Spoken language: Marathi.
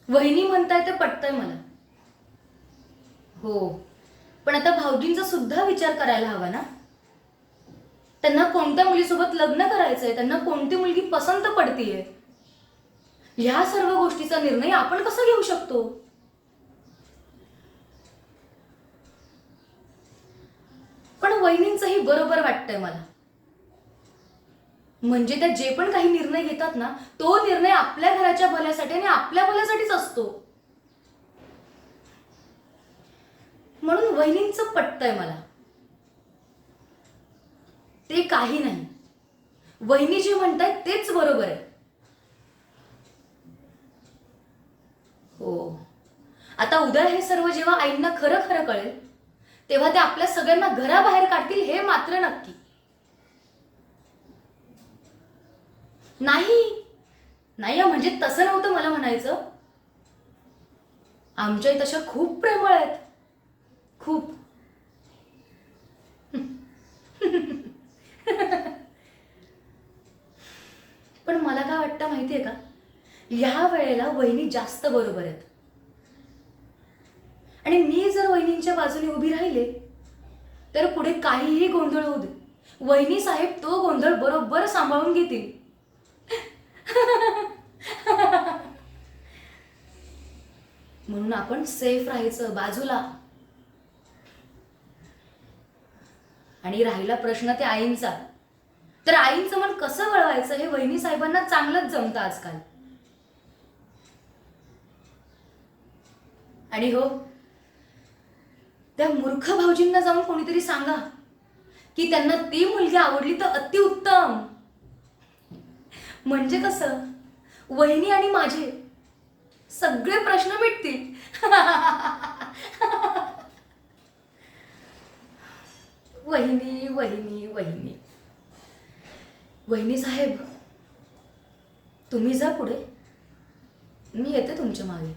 वहिनी म्हणताय ते पटतंय मला. हो, पण आता भाऊजींचा सुद्धा विचार करायला हवा ना. त्यांना कोणत्या मुलीसोबत लग्न करायचंय, त्यांना कोणती मुलगी पसंत पडतीये, ह्या सर्व गोष्टीचा निर्णय आपण कसा घेऊ शकतो. पण वहिनींचंही बरोबर वाटतंय मला. म्हणजे त्या जे पण काही निर्णय घेतात ना, तो निर्णय आपल्या घराच्या भल्यासाठी आणि आपल्या भल्यासाठीच असतो. म्हणून वहिनींचं पटतंय मला. ते काही नाही, वहिनी जे म्हणतायत तेच बरोबर आहे. हो, आता उद्या हे सर्व जेव्हा आईंना खरं खरं कळेल, तेव्हा ते आपल्या सगळ्यांना घराबाहेर काढतील हे मात्र नक्की. नाही नाही म्हणजे तसं नव्हतं मला म्हणायचं. आमच्या तशा खूप प्रेमळ आहेत, खूप. पण मला काय वाटतं माहितीये का, ह्या वेळेला वहिनी जास्त बरोबर आहेत. आणि मी जर वहिनींच्या बाजूने उभी राहिले तर पुढे काहीही गोंधळ होऊ दे, वहिनी साहेब तो गोंधळ बरोबर सांभाळून घेतील. म्हणून आपण सेफ राहायचं बाजूला. आणि राहिला प्रश्न त्या आईंचा, तर आईंचं मन कसं वळवायचं हे वहिनी साहेबांना चांगलंच जमतं आजकाल. आणि हो, त्या मूर्ख भाऊजींना जाऊन कोणीतरी सांगा की त्यांना ती मुलगी आवडली तर अतिउत्तम. म्हणजे कसं, वहिनी आणि माझे सगळे प्रश्न मिटतील. वहिनी वहिनी वहिनी. वहिनी साहेब, तुम्ही जा पुढे, मी येते तुमच्या मागे.